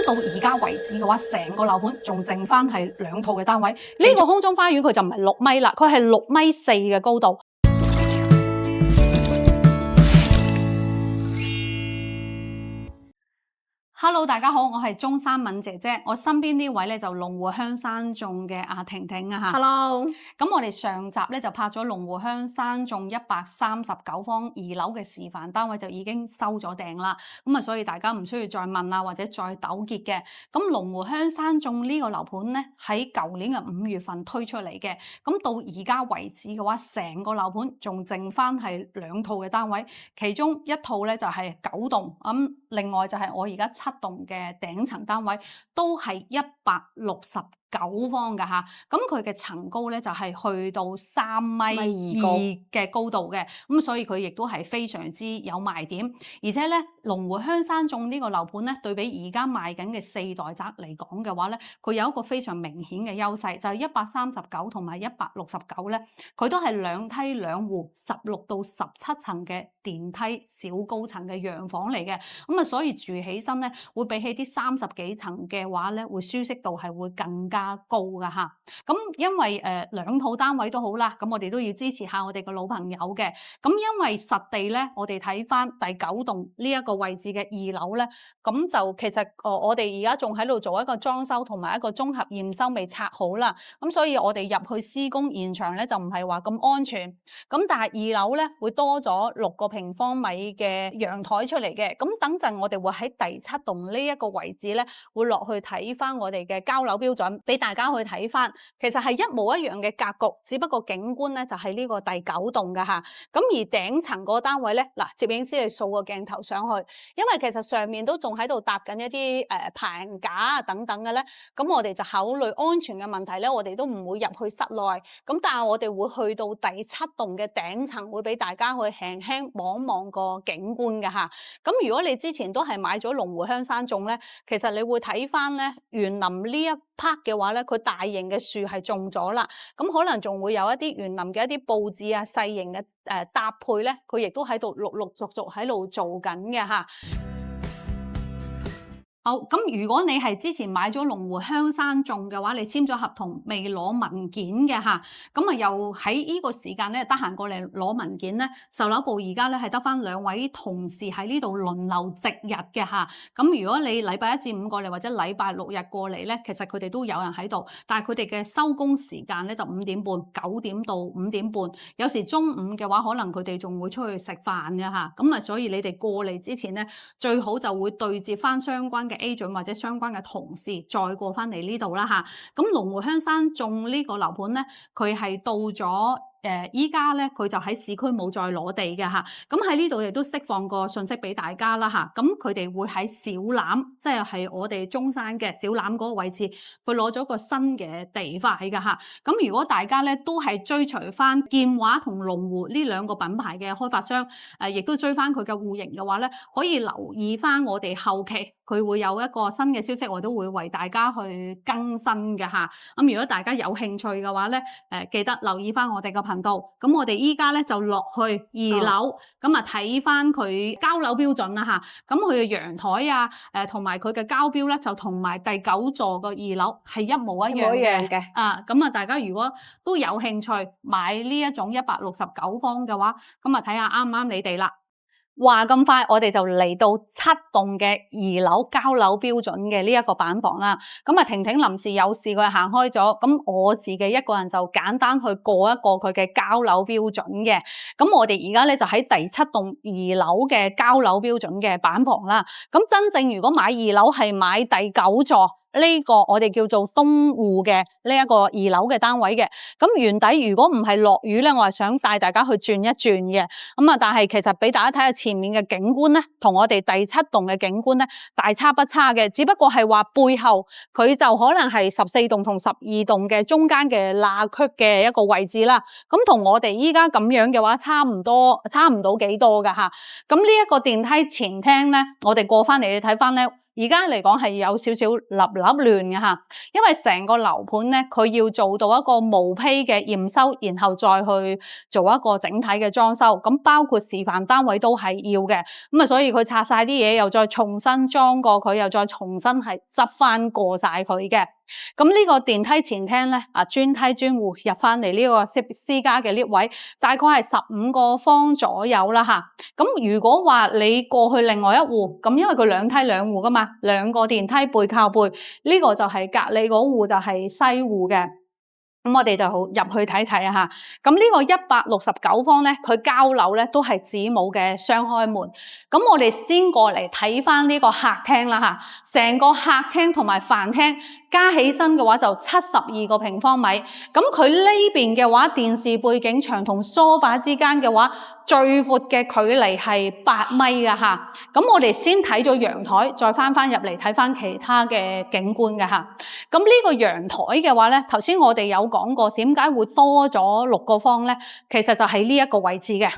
咁到而家為止嘅話，成個樓盤仲剩翻係2套嘅單位。呢個空中花園佢就唔係6米啦，佢係6.4米嘅高度。Hello， 大家好，我係中山敏姐姐，我身邊呢位咧就龍湖香山頌嘅阿婷婷啊吓。Hello，咁我哋上集咧就拍咗龍湖香山頌139方2樓嘅示範單位就已經收咗訂啦。咁啊，所以大家唔需要再問啊，或者再糾結嘅。咁龍湖香山頌呢個樓盤咧喺舊年嘅5月份推出嚟嘅，咁到而家為止嘅話，成個樓盤仲剩翻係2套嘅單位，其中一套咧就係9棟，咁另外就係我而家7棟嘅頂層單位都係169方㗎吓，咁佢嘅層高咧就係去到3.2米嘅高度嘅，咁所以佢亦都係非常之有賣點，而且咧龍湖香山頌呢個樓盤咧對比而家賣緊嘅4代宅嚟講嘅話咧，佢有一個非常明顯嘅優勢，就係139同埋169咧，佢都係2梯2戶16到17層嘅電梯小高層嘅洋房嚟嘅，咁啊所以住起身咧會比起啲30幾層嘅話咧，會舒適度係會更加高噶吓。咁因為2套單位都好啦，咁我哋都要支持下我哋個老朋友嘅。咁因為實地咧，我哋睇翻第9棟呢一個位置嘅2樓咧，咁就其實我哋而家仲喺度做一個裝修同埋一個綜合驗收未拆好啦。咁所以我哋入去施工現場咧就唔係話咁安全。咁但係2樓咧會多咗6個平方米嘅陽台出嚟嘅。咁等陣我哋會喺第7棟呢一個位置咧，會落去睇翻我哋嘅交樓標準，俾大家去睇翻。其實係一模一樣嘅格局，只不過景觀咧就係呢個第9棟㗎吓。咁而頂層個單位咧，嗱，攝影師你掃個鏡頭上去，因為其實上面都仲喺度搭緊一啲棚架啊等等嘅咧。咁我哋就考慮安全嘅問題咧，我哋都唔會入去室內。咁但係我哋會去到第7棟嘅頂層，會俾大家去輕輕望望個景觀㗎吓。咁如果你之前都係買咗龍湖香山頌咧，其實你會睇翻咧園林呢一 part 嘅話咧，佢大型嘅樹係種咗啦，咁可能仲會有一啲園林嘅一啲佈置啊、細型嘅搭配咧，佢亦都喺度陸陸續續喺度做緊嘅嚇。好，咁如果你係之前買咗龍湖香山頌嘅話，你簽咗合同未攞文件嘅吓，咁啊又喺呢個時間咧得閒過嚟攞文件咧，售樓部而家咧係得翻2位同事喺呢度輪流值日嘅吓。咁如果你禮拜1至5過嚟或者禮拜6日過嚟咧，其實佢哋都有人喺度，但係佢哋嘅收工時間咧就5點半、9點到5點半，有時中午嘅話可能佢哋仲會出去食飯嘅吓。咁啊，所以你哋過嚟之前咧，最好就會對接翻相關嘅agent 或者相關嘅同事再過翻嚟呢度啦吓。咁龍湖香山頌呢個樓盤咧，佢係到咗依家咧，佢就喺市區冇再攞地嘅吓。咁喺呢度亦都釋放個信息俾大家啦吓。咁佢哋會喺小欖，即係我哋中山嘅小欖嗰個位置，佢攞咗個新嘅地塊嘅吓。咁如果大家咧都係追隨翻建華同龍湖呢2個品牌嘅開發商，亦都追翻佢嘅戶型嘅話咧，可以留意翻我哋後期佢會有一個新嘅消息，我都會為大家去更新嘅吓。咁如果大家有興趣嘅話咧，記得留意翻我哋個頻道。咁我哋依家咧就落去2樓，咁啊睇翻佢交樓標準啦吓。咁佢嘅陽台啊，同埋佢嘅交標咧，就同埋第9座個2樓係一模一樣嘅。咁啊，大家如果都有興趣買呢一種169方嘅話，咁啊睇下啱唔啱你哋啦。話咁快，我哋就嚟到7棟嘅2樓交樓標準嘅呢一個板房啦。咁啊，婷婷臨時有事佢行開咗，咁我自己一個人就簡單去過一過佢嘅交樓標準嘅。咁我哋而家咧就喺第7棟2樓嘅交樓標準嘅板房啦。咁真正如果買2樓係買第9座。呢個我哋叫做東戶嘅呢一個2樓嘅單位嘅，咁原底如果唔係落雨咧，我係想帶大家去轉一轉嘅，咁啊，但係其實俾大家睇下前面嘅景觀咧，同我哋第7棟嘅景觀咧大差不差嘅，只不過係話背後佢就可能係14棟同12棟嘅中間嘅罅隙嘅一個位置啦，咁同我哋依家咁樣嘅話差唔到幾多噶吓，咁呢一個電梯前廳咧，我哋過翻嚟你睇翻咧。而家嚟講係有少少立亂嘅嚇，因為成個樓盤咧，佢要做到一個毛坯嘅驗收，然後再去做一個整體嘅裝修，咁包括示範單位都係要嘅。咁啊，所以佢拆晒啲嘢，又再重新裝過佢，又再重新係執翻過晒佢嘅。咁呢個電梯前廳咧，專梯專戶入翻嚟呢個私家嘅 lift 位，大概係15個方左右啦嚇。咁如果話你過去另外一戶，咁因為佢兩梯兩戶噶嘛，兩個電梯背靠背，呢個就係隔離嗰戶就係西戶嘅。咁我哋就入去睇睇啊嚇。咁呢個169方咧，佢交樓咧都係子母嘅雙開門。咁我哋先過嚟睇翻呢個客廳啦嚇。成個客廳同埋飯廳加起身嘅話就72個平方米。咁佢呢邊嘅話，電視背景牆同梳化之間嘅話，最闊嘅距離係8米㗎嚇。咁我哋先睇咗陽台，再翻入嚟睇翻其他嘅景觀㗎嚇。咁呢個陽台嘅話咧，頭先我哋有講過點解會多咗6個方咧？其實就喺呢一個位置嘅。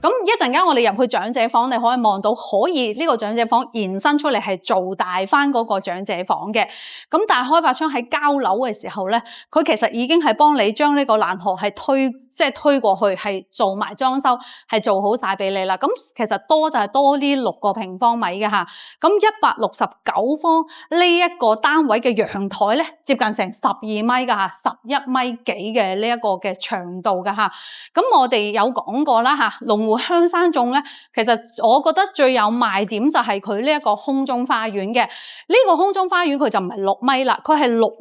咁一陣間我哋入去長者房，你可以望到可以呢個長者房延伸出嚟係做大翻嗰個長者房嘅。咁但係開發商喺交樓嘅時候咧，佢其實已經係幫你將呢個欄河係推過去，係做埋裝修，係做好晒俾你啦。咁其實多就係多呢6個平方米嘅嚇。咁169方呢一個單位嘅陽台咧，接近成12米㗎嚇，11米幾嘅呢一個嘅長度㗎嚇。咁我哋有講過啦嚇，龍湖香山頌咧，其實我覺得最有賣點就係佢呢一個空中花園嘅。呢個空中花園佢就唔係6米啦，佢係6.4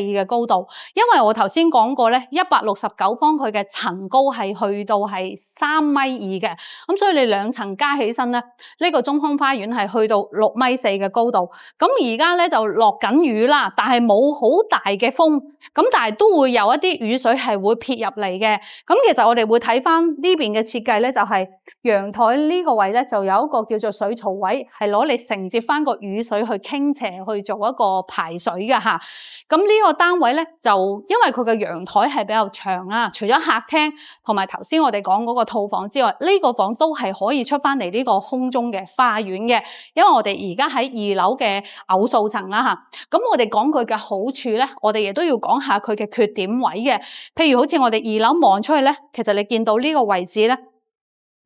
米嘅高度。因為我頭先講過咧，169方佢嘅層高係去到係3.2米嘅，咁所以你2層加起身咧，呢個中空花園係去到6.4米嘅高度。咁而家咧就落緊雨啦，但係冇好大嘅風，咁但係都會有一啲雨水係會撇入嚟嘅。咁其實我哋會睇翻呢邊嘅設計咧，就係陽台呢個位咧，就有一個叫做水槽位，係攞嚟承接翻個雨水去傾斜去做一個排水嘅嚇。咁呢個單位咧，就因為佢嘅陽台係比較長啊，除咗客廳同埋頭先我哋講嗰個套房之外，呢個房都係可以出翻嚟呢個空中嘅花園嘅。因為我哋而家喺2樓嘅偶數層啦嚇。咁我哋講佢嘅好處咧，我哋亦都要講下佢嘅缺點位嘅。譬如好似我哋2樓望出去咧，其實你見到呢個位置咧，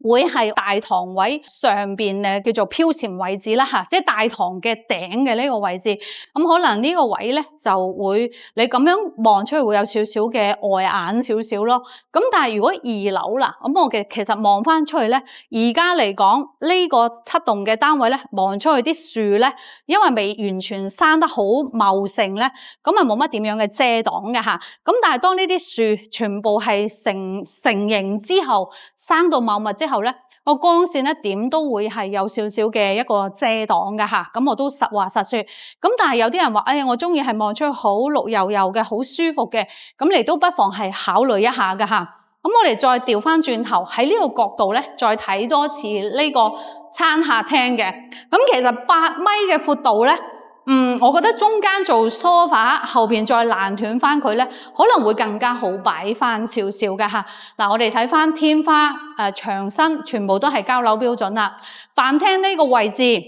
會係大堂位上邊叫做飄前位置啦嚇，即係大堂嘅頂嘅呢個位置。咁可能呢個位咧就會你咁樣望出去會有少少嘅外眼少少咯。咁但係如果2樓啦，咁我其實望翻出去咧，而家嚟講呢個7棟嘅單位咧，望出去啲樹咧，因為未完全生得好茂盛咧，咁啊冇乜點樣嘅遮擋嘅嚇。咁但係當呢啲樹全部係成形之後，生到茂密之後咧，個光線咧點都會係有少少嘅一個遮擋嘅嚇。咁我都實話實說。咁但係有啲人話，我中意係望出去好綠油油嘅，好舒服嘅。咁你都不妨係考慮一下嘅嚇。咁我哋再調翻轉頭喺呢個角度咧，再睇多次呢個餐客廳嘅。咁其實8米嘅闊度咧。我覺得中間做梳化，後邊再攔斷翻佢咧，可能會更加好擺翻少少嘅嚇。嗱，我哋睇翻天花、牆身，全部都係交樓標準啦。飯廳呢個位置，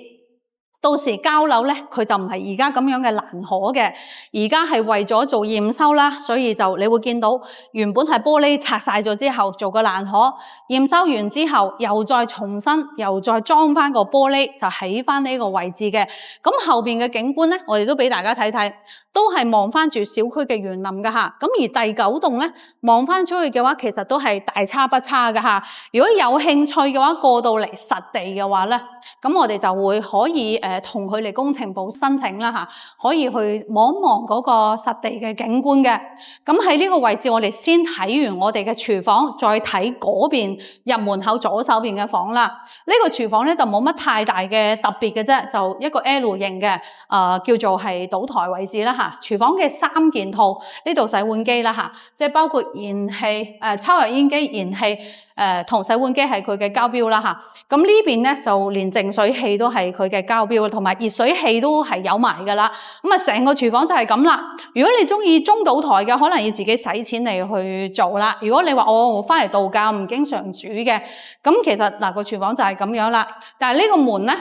到時交樓咧，佢就唔係而家咁樣嘅欄河嘅，而家係為咗做驗收啦，所以就你會見到原本係玻璃拆晒咗之後做個欄河，驗收完之後又再重新又再裝翻個玻璃，就起翻呢個位置嘅。咁後邊嘅景觀咧，我哋都俾大家睇睇。都係望翻住小區嘅園林㗎嚇，咁而第9棟咧望翻出去嘅話，其實都係大差不差㗎嚇。如果有興趣嘅話，過到嚟實地嘅話咧，咁我哋就會可以同佢哋工程部申請啦嚇，可以去望一望嗰個實地嘅景觀嘅。咁喺呢個位置，我哋先睇完我哋嘅廚房，再睇嗰邊入門口左手邊嘅房啦。呢個廚房咧就冇乜太大嘅特別嘅啫，就一個 L 型嘅叫做係島台位置啦。廚房嘅3件套，呢度洗碗機啦嚇，即係包括燃氣、抽油煙機、燃氣同洗碗機係佢嘅交標啦嚇。咁呢邊咧就連淨水器都係佢嘅交標，同埋熱水器都係有埋噶啦。咁啊，成個廚房就係咁啦。如果你中意中島台嘅，可能要自己使錢嚟去做啦。如果你話我翻嚟度假唔經常煮嘅，咁其實嗱個廚房就係咁樣啦。但係呢個門咧。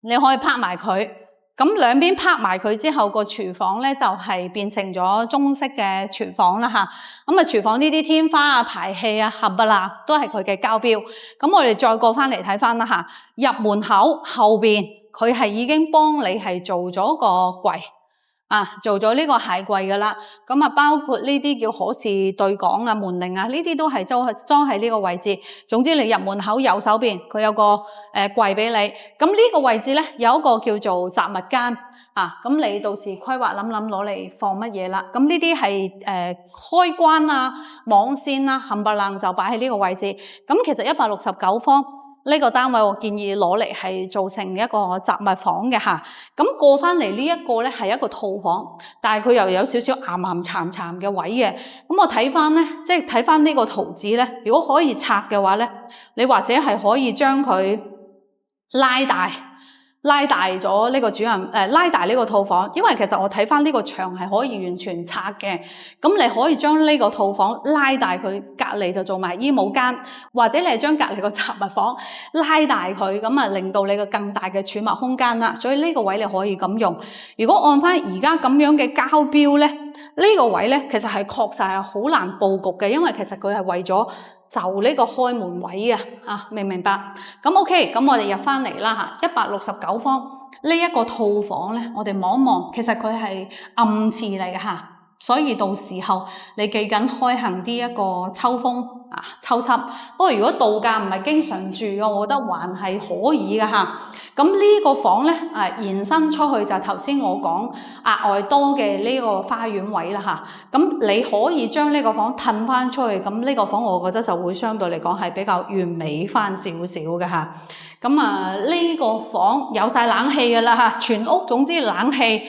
你可以拍埋佢。咁兩邊拍埋佢之後，個廚房咧就係變成咗中式嘅廚房啦嚇。咁啊，廚房呢啲天花啊、排氣啊、冚唪唥都係佢嘅交標。咁我哋再過翻嚟睇翻啦嚇，入門口後邊佢係已經幫你係做咗個櫃啊，做咗呢個鞋櫃噶啦。咁啊，包括呢啲叫可視對講啊、門鈴啊，呢啲都係裝喺呢個位置。總之你入門口右手邊佢有個櫃俾你。咁呢個位置咧有一個叫做雜物間啊。咁你到時規劃諗攞嚟放乜嘢啦。咁呢啲係開關啊、網線啊、冚唪唥就擺喺呢個位置。咁其實169方。呢個單位我建議攞嚟係做成一個雜物房嘅嚇。咁過翻嚟呢一個咧係一個套房，但係佢又有少少岩岩巉巉嘅位嘅。咁我睇翻咧，即係睇翻呢個圖紙咧，如果可以拆嘅話咧，你或者係可以將佢拉大咗呢個主人拉大呢個套房，因為其實我睇翻呢個牆係可以完全拆嘅。咁你可以將呢個套房拉大佢，隔離就做埋衣帽間，或者你係將隔離個雜物房拉大佢，咁啊令到你個更大嘅儲物空間啦。所以呢個位你可以咁用。如果按翻而家咁樣嘅交標咧，呢個位咧其實係確實係好難佈局嘅，因為其實佢係為咗就呢個開門位啊，明唔明白？咁 OK， 咁我哋入翻嚟啦嚇，169方呢一個套房咧，我哋望一望，其實佢係暗廁嚟嘅嚇，所以到時候你記緊開行啲一個抽風啊、抽濕。不過如果度假唔係經常住嘅，我覺得還係可以嘅嚇。咁呢個房咧延伸出去就頭先我講額外多嘅呢個花園位啦嚇。咁你可以將呢個房褪翻出去，咁呢個房我覺得就會相對嚟講係比較完美翻少少嘅嚇。咁呢個房有晒冷氣嘅啦嚇，全屋總之冷氣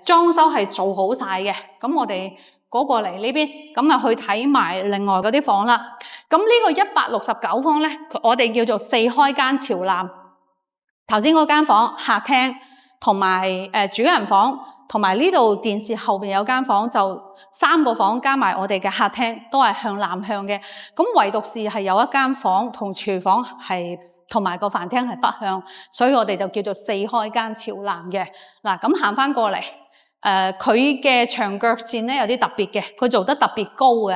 裝修係做好晒嘅。咁我哋過嚟呢邊，咁啊去睇埋另外嗰啲房啦。咁呢個169方咧，我哋叫做4開間朝南。頭先嗰間房客廳同埋主人房，同埋呢度電視後邊有間房，就3個房加埋我哋嘅客廳都係向南向嘅。咁唯獨是係有一間房同廚房係同埋個飯廳係北向，所以我哋就叫做4開間朝南嘅。嗱，咁行翻過嚟。佢嘅牆腳線咧有啲特別嘅，佢做得特別高嘅。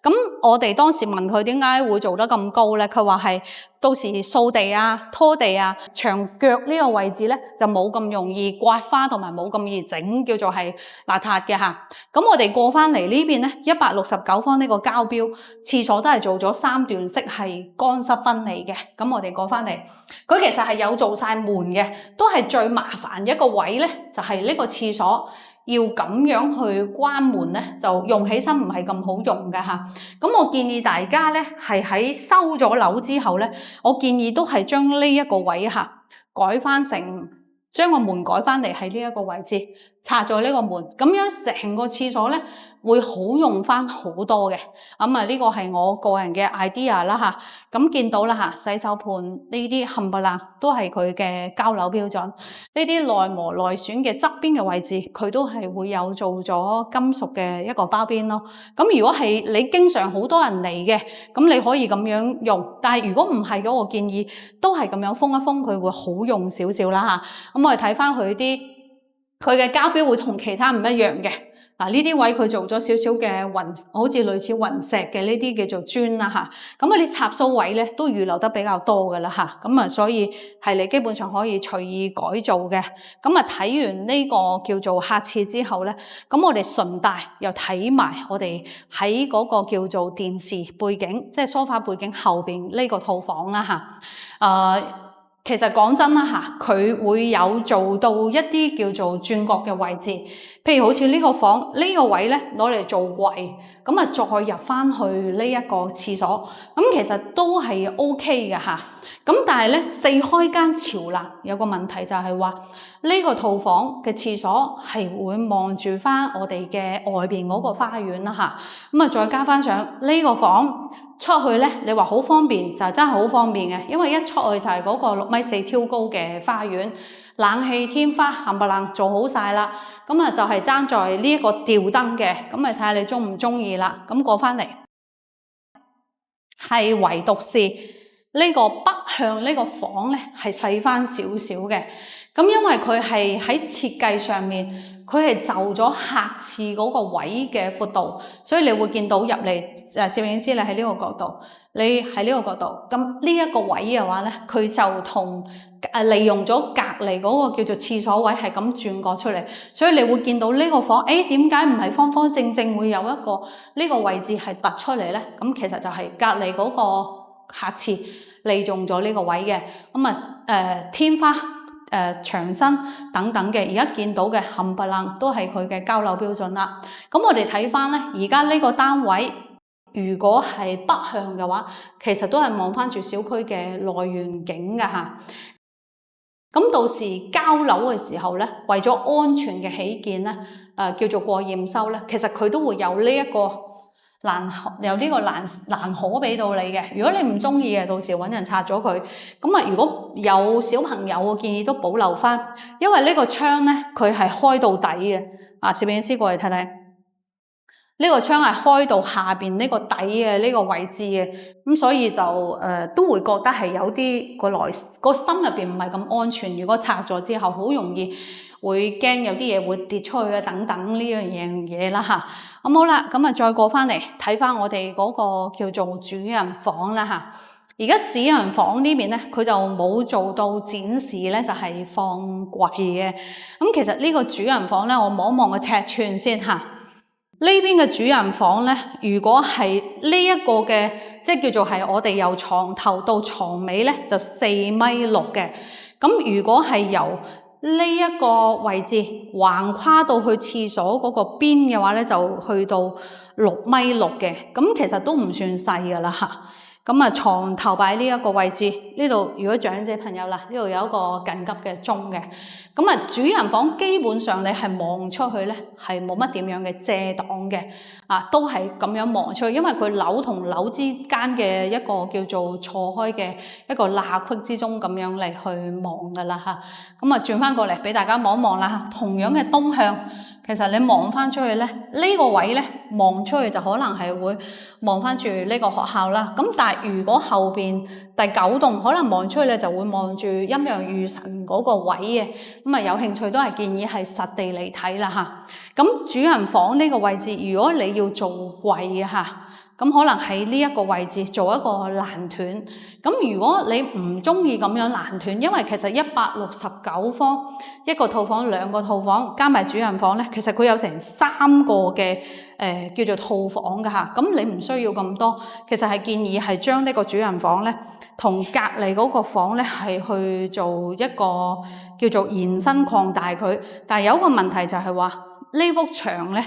咁我哋當時問佢點解會做得咁高咧？佢話係到時掃地啊、拖地啊，牆腳呢個位置咧就冇咁容易刮花，同埋冇咁易整，叫做係邋遢嘅嚇。咁我哋過翻嚟呢邊咧，169方呢個交標，廁所都係做咗3段式係乾濕分離嘅。咁我哋過翻嚟，佢其實係有做晒門嘅，都係最麻煩一個位咧，就係呢個廁所。要咁樣去關門咧，就用起身唔係咁好用嘅嚇。咁我建議大家咧，係喺收咗樓之後咧，我建議都係將呢一個位嚇改翻成，將個門改翻嚟喺呢一個位置，拆咗呢個門，咁樣成個廁所咧會好用翻好多嘅。呢個係我個人嘅 idea 啦嚇。咁見到啦嚇，洗手盤呢啲冚唪唥都係佢嘅交樓標準。呢啲內磨內選嘅側邊嘅位置，佢都係會有做咗金屬嘅一個包邊咯。咁如果係你經常好多人嚟嘅，咁你可以咁樣用。但係如果唔係嘅，我建議都係咁樣封一封，佢會好用少少啦嚇。咁我哋睇翻佢嘅膠標會同其他唔一樣嘅。嗱，呢啲位佢做咗少少嘅雲，好似類似雲石嘅呢啲叫做磚啦嚇。咁啲插蘇位咧都預留得比較多㗎啦嚇。咁所以係你基本上可以隨意改造嘅。咁睇完呢個叫做客廁之後咧，咁我哋順帶又睇埋我哋喺嗰個叫做電視背景，即係梳化背景後邊呢個套房啦嚇。其實講真啦嚇，佢會有做到一啲叫做轉角嘅位置，譬如好似呢個房呢個位咧攞嚟做櫃，咁再入翻去呢一個廁所，咁其實都係 OK 嘅嚇。咁但係咧4開間朝南有個問題就係話呢個套房嘅廁所係會望住翻我哋嘅外邊嗰個花園啦嚇。再加翻上呢個房。出去咧，你話好方便就真係好方便嘅，因為一出去就係嗰個6.4米挑高嘅花園，冷氣、天花冚唪唥做好晒啦。就係爭在呢一個吊燈嘅，咁睇下你中唔中意啦。咁過翻嚟係唯獨是呢個北向呢個房咧係細翻少少嘅。咁因為佢係喺設計上面，佢係就咗客廁嗰個位嘅闊度，所以你會見到入嚟攝影師你喺呢個角度，你喺呢個角度，咁呢一個位嘅話咧，佢就同利用咗隔離嗰個叫做廁所位係咁轉過出嚟，所以你會見到呢個房，點解唔係方方正正會有一個呢個位置係突出嚟咧？咁其實就係隔離嗰個客廁利用咗呢個位嘅，咁天花。牆身等等嘅，而家見到嘅冚唪唥都係佢嘅交樓標準啦。咁我哋睇翻咧，而家呢個單位如果係北向嘅話，其實都係望翻住小區嘅內園景㗎嚇。咁到時交樓嘅時候咧，為咗安全嘅起見咧，叫做過驗收咧，其實佢都會有呢一個有呢個欄可俾到你嘅。如果你唔中意嘅，到時揾人拆咗佢。咁如果有小朋友，我建議都保留翻，因為呢個窗咧，佢係開到底嘅。攝影師過嚟睇睇，呢個窗係開到下邊呢個底嘅呢個位置嘅，咁所以就都會覺得係有啲個心入邊唔係咁安全。如果拆咗之後，好容易會驚有啲嘢會跌出去啊，等等呢樣嘢啦嚇。咁好啦，咁再過翻嚟睇翻我哋嗰個叫做主人房啦嚇。而家主人房呢邊咧，佢就冇做到展示咧，就係放櫃嘅。咁其實呢個主人房咧，我望一望個尺寸先嚇。呢邊嘅主人房咧，如果係呢一個嘅，即係叫做係我哋由床頭到床尾咧，就4.6米嘅。咁如果係由呢一個位置橫跨到去廁所嗰個邊嘅話咧，就去到6.6米嘅。咁其實都唔算細噶啦嚇。咁床頭擺呢一個位置，呢度如果長者朋友啦，呢度有一個緊急嘅鐘嘅。咁主人房基本上你係望出去咧，係冇乜點樣嘅遮擋嘅，都係咁樣望出去，因為佢樓同樓之間嘅一個叫做錯開嘅一個罅隙之中咁樣嚟去望噶啦嚇。咁轉翻過嚟俾大家望一望啦。同樣嘅東向，其實你望翻出去咧，呢個位咧望出去就可能係會望翻住呢個學校啦。咁但係如果後邊第9棟可能望出去咧，就會望住陰陽御神嗰個位嘅。咁有興趣都係建議係實地嚟睇啦嚇。咁主人房呢個位置，如果你要做櫃嘅嚇，咁可能喺呢一個位置做一個欄斷。咁如果你唔中意咁樣欄斷，因為其實169方一個套房，2個套房加埋主人房咧，其實佢有成3個嘅叫做套房㗎嚇。咁你唔需要咁多，其實係建議係將呢個主人房咧，同隔離嗰個房咧係去做一個叫做延伸擴大佢。但係有一個問題就係話呢幅牆咧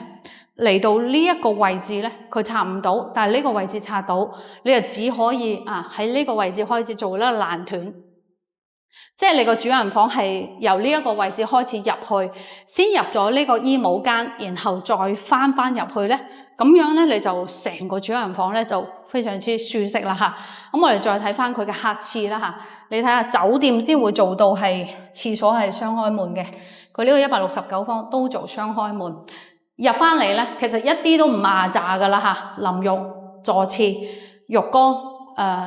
嚟到呢一個位置咧，佢拆唔到，但係呢個位置拆到，你就只可以喺呢個位置開始做呢個欄斷。即係你個主人房係由呢一個位置開始入去，先入咗呢個衣帽間，然後再翻入去咧，咁樣咧你就成個主人房咧就非常之舒適啦嚇。咁我哋再睇翻佢嘅客廁啦嚇，你睇下酒店先會做到係廁所係雙開門嘅，佢呢個169方都做雙開門。入翻嚟咧，其實一啲都唔壓榨噶啦嚇，淋浴、坐廁、浴缸。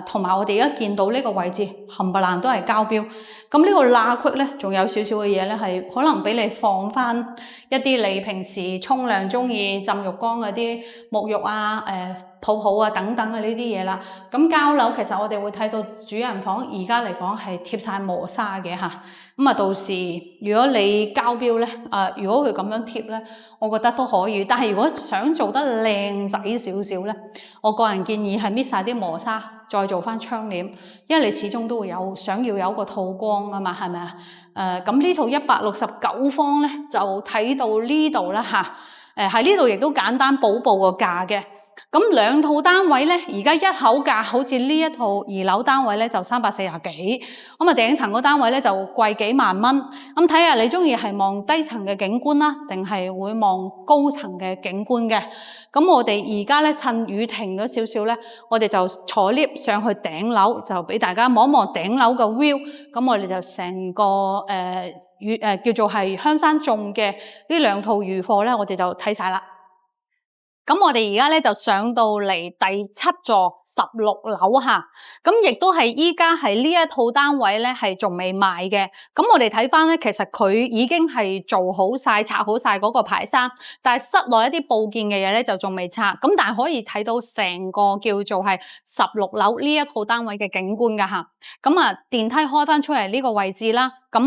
同埋我哋而家見到呢個位置冚唪唥都係膠標，咁呢個罅隙咧，仲有少少嘅嘢咧，係可能俾你放翻一啲你平時沖涼中意浸浴缸嗰啲沐浴啊、泡泡啊等等嘅呢啲嘢啦。咁交樓其實我哋會睇到主人房而家嚟講係貼晒磨砂嘅嚇。咁到時如果你交標咧，如果佢咁樣貼咧，我覺得都可以。但係如果想做得靚仔少少咧，我個人建議係搣晒啲磨砂，再做翻窗簾，因為你始終都會想要有個透光啊嘛，係咪啊？咁呢套169方咧，就睇到呢度啦嚇。喺呢度亦都簡單補報個價嘅。咁2套單位咧，而家一口價好似呢一套2樓單位咧就340幾，咁頂層個單位咧就貴幾萬蚊。咁睇下你中意係望低層嘅景觀啦，定係會望高層嘅景觀嘅。咁我哋而家咧趁雨停咗少少咧，我哋就坐 lift 上去頂樓，就俾大家望一望頂樓嘅 view。咁我哋就成個叫做係香山種嘅呢2套預貨咧，我哋就睇晒啦。咁我哋而家咧就上到嚟第7座16樓嚇，咁亦都係依家係呢一套單位咧係仲未賣嘅。咁我哋睇翻咧，其實佢已經係做好晒、拆好晒嗰個排山，但係室內一啲佈建嘅嘢咧就仲未拆。咁但係可以睇到成個叫做係16樓呢一套單位嘅景觀㗎嚇。咁啊，電梯開翻出嚟呢個位置啦。咁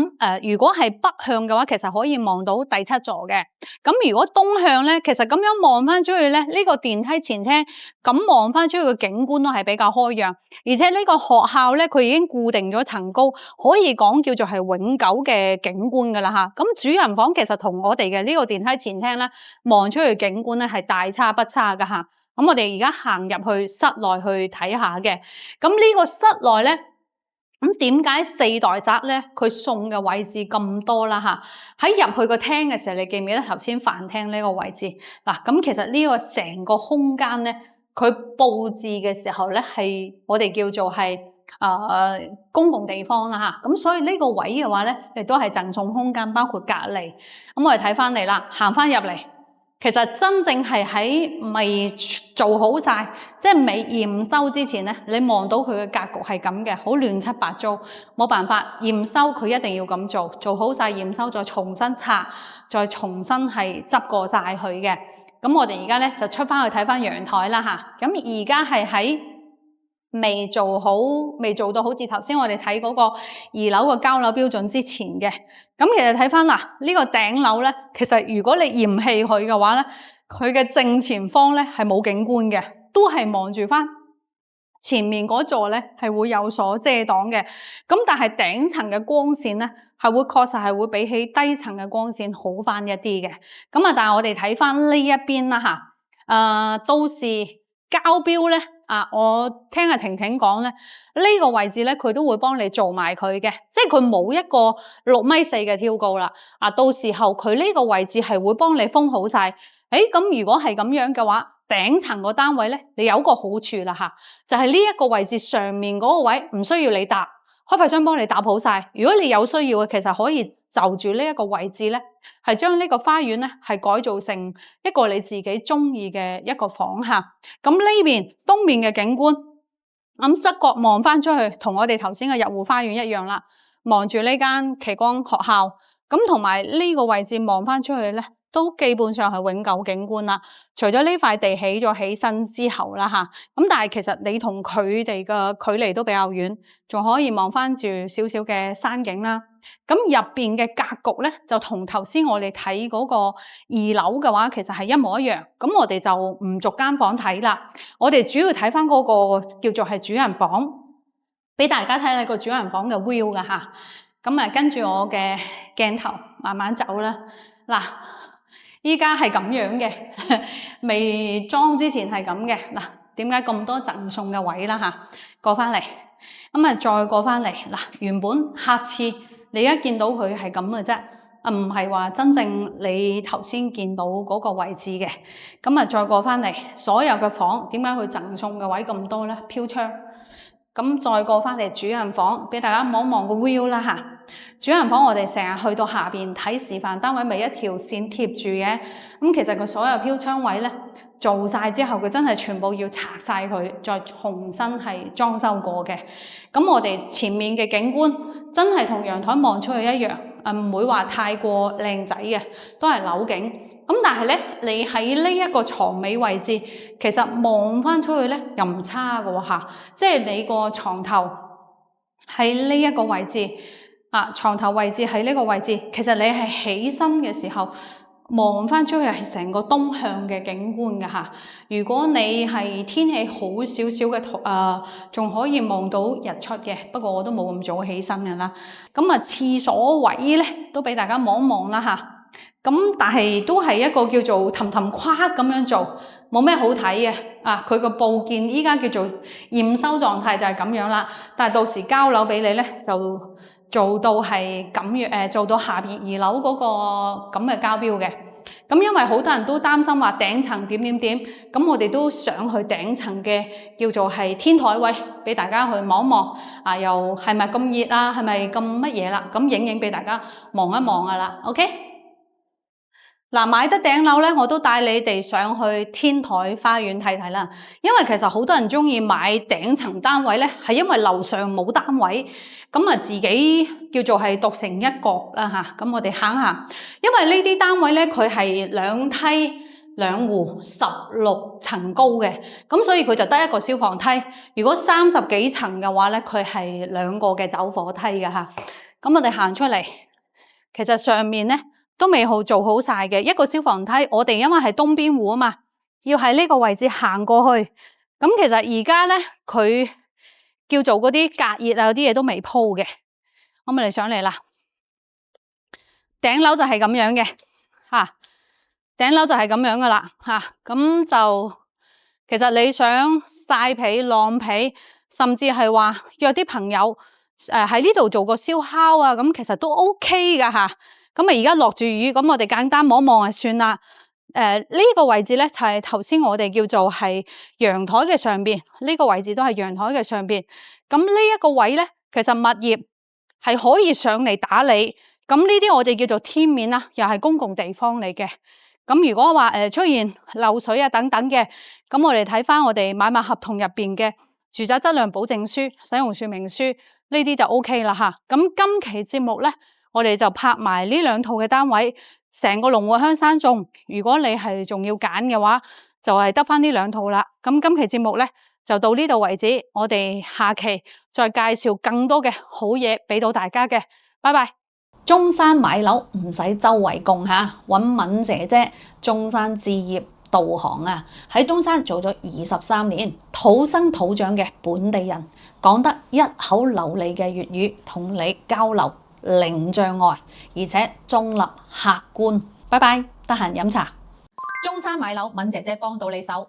如果係北向嘅話，其實可以望到第7座嘅。咁如果東向咧，其實咁樣望翻出去咧，呢個電梯前廳咁望翻出去嘅景觀都係比較開揚，而且呢個學校咧，佢已經固定咗層高，可以講叫做係永久嘅景觀噶啦嚇。咁主人房其實同我哋嘅呢個電梯前廳咧，望出去景觀咧係大差不差噶嚇。咁我哋而家行入去室內去睇下嘅。咁呢個室內咧。咁點解4代宅咧？佢送嘅位置咁多啦嚇！喺入去個廳嘅時候，你記唔記得頭先飯廳呢個位置？嗱，咁其實呢個成個空間咧，佢佈置嘅時候咧，係我哋叫做係公共地方啦嚇。咁所以呢個位嘅話咧，亦都係贈送空間，包括隔離。咁我哋睇翻嚟啦，行翻入嚟。其實真正係喺未做好晒，即係未驗收之前咧，你望到佢嘅格局係咁嘅，好亂七八糟，冇辦法驗收，佢一定要咁做，做好晒驗收，再重新拆，再重新係執過晒佢嘅。咁我哋而家咧就出翻去睇翻陽台啦嚇。咁而家係喺未做到好似頭先我哋睇嗰個2樓個交樓標準之前嘅。咁其實睇翻嗱，呢個頂樓咧，其實如果你嫌棄佢嘅話咧，佢嘅正前方咧係冇景觀嘅，都係望住翻前面嗰座咧係會有所遮擋嘅。咁但係頂層嘅光線咧係會確實係會比起低層嘅光線好翻一啲嘅。咁啊，但係我哋睇翻呢一邊啦嚇，到時交標咧。我聽阿婷婷講咧，呢個位置咧佢都會幫你做埋佢嘅，即係佢冇一個6.4米嘅挑高啦。到時候佢呢個位置係會幫你封好晒。咁如果係咁樣嘅話，頂層個單位咧，你有個好處啦嚇，就係呢一個位置上面嗰個位唔需要你搭，開發商幫你搭好晒。如果你有需要嘅，其實可以就住呢一個位置咧，係將呢個花園咧係改造成一個你自己中意嘅一個房嚇。咁呢邊東面嘅景觀，咁側角望翻出去，同我哋頭先嘅入戶花園一樣啦。望住呢間奇光學校，咁同埋呢個位置望翻出去咧，都基本上係永久景觀啦。除咗呢塊地起身之後啦嚇，咁但係其實你同佢哋嘅距離都比較遠，仲可以望翻住少少嘅山景啦。咁入邊嘅格局咧，就同頭先我哋睇嗰個2樓嘅話，其實係一模一樣。咁我哋就唔逐間房睇啦，我哋主要睇翻嗰個叫做係主人房，俾大家睇下個主人房嘅 view 噶嚇。咁跟住我嘅鏡頭慢慢走啦。嗱，依家係咁樣嘅，未裝之前係咁嘅。嗱，點解咁多贈送嘅位啦嚇？過翻嚟，咁再過翻嚟。嗱，原本下次你一見到佢係咁嘅啫，唔係話真正你頭先見到嗰個位置嘅。咁再過翻嚟，所有嘅房點解佢贈送嘅位咁多咧？飄窗。咁再過翻嚟主人房，俾大家望一望個 view 啦嚇。主人房我哋成日去到下邊睇示範單位，咪一條線貼住嘅。咁其實佢所有飄窗位咧做晒之後，佢真係全部要拆晒佢，再重新係裝修過嘅。咁我哋前面嘅景觀真係同陽台望出去一樣，唔會話太過靚仔嘅，都係樓景。咁但係咧，你喺呢一個床尾位置，其實望翻出去咧又唔差嘅喎嚇。即係你個床頭喺呢一個位置，床頭位置喺呢個位置，其實你係起身嘅時候望翻出去係成個東向嘅景觀嘅嚇。如果你係天氣好少少嘅仲可以望到日出嘅。不過我都冇咁早起身嘅啦。咁廁所位咧都俾大家望一望啦嚇。咁但係都係一個叫做氹氹框咁樣做，冇咩好睇嘅。佢個佈建依家叫做驗收狀態就係咁樣啦。但係到時交樓俾你咧，就做到係咁樣做到下邊2樓嗰個咁嘅交標嘅。咁因為好多人都擔心話頂層點，咁我哋都上去頂層嘅叫做係天台位，俾大家去望一望。又係咪咁熱啊？係咪咁乜嘢啦？咁影俾大家望一望噶啦。OK。嗱，買得頂樓咧，我都帶你哋上去天台花園睇睇啦。因為其實好多人中意買頂層單位咧，係因為樓上冇單位，咁啊自己叫做係獨成一角啦嚇。咁我哋行下，因為呢啲單位咧，佢係兩梯兩戶16層高嘅，咁所以佢就得一個消防梯。如果30幾層嘅話咧，佢係2個嘅走火梯嘅嚇。咁我哋行出嚟，其實上面咧，都未好做好晒嘅一個消防梯，我哋因為係東邊戶啊嘛，要喺呢個位置行過去。咁其實而家咧，佢叫做嗰啲隔熱啊，嗰啲嘢都未鋪嘅。我哋上嚟啦，頂樓就係咁樣嘅嚇，頂樓就係咁樣噶啦嚇。咁就其實你想曬被、晾被，甚至係話約啲朋友喺呢度做個燒烤啊，咁其實都 OK 噶嚇。咁啊，而家落住雨，咁我哋簡單望一望就算啦。呢個位置咧就係頭先我哋叫做係陽台嘅上邊，呢個位置都係陽台嘅上邊。咁呢一個位咧，其實物業係可以上嚟打理。咁呢啲我哋叫做天面啦，又係公共地方嚟嘅。咁如果話出現漏水啊等等嘅，咁我哋睇翻我哋買賣合同入邊嘅住宅質量保證書、使用說明書呢啲就 OK 啦嚇。咁今期節目咧，我哋就拍埋呢2套嘅單位，成個龍活香山中。如果你係仲要揀嘅話，就係得翻呢2套啦。咁今期節目咧就到呢度為止，我哋下期再介紹更多嘅好嘢俾到大家嘅。拜拜。中山買樓唔使周圍供嚇，揾敏姐姐，中山置業導航啊！喺中山做咗23年，土生土長嘅本地人，講得一口流利嘅粵語，同你交流零障礙，而且中立客觀。拜拜，得閒飲茶。中山買樓，敏姐姐幫到你手。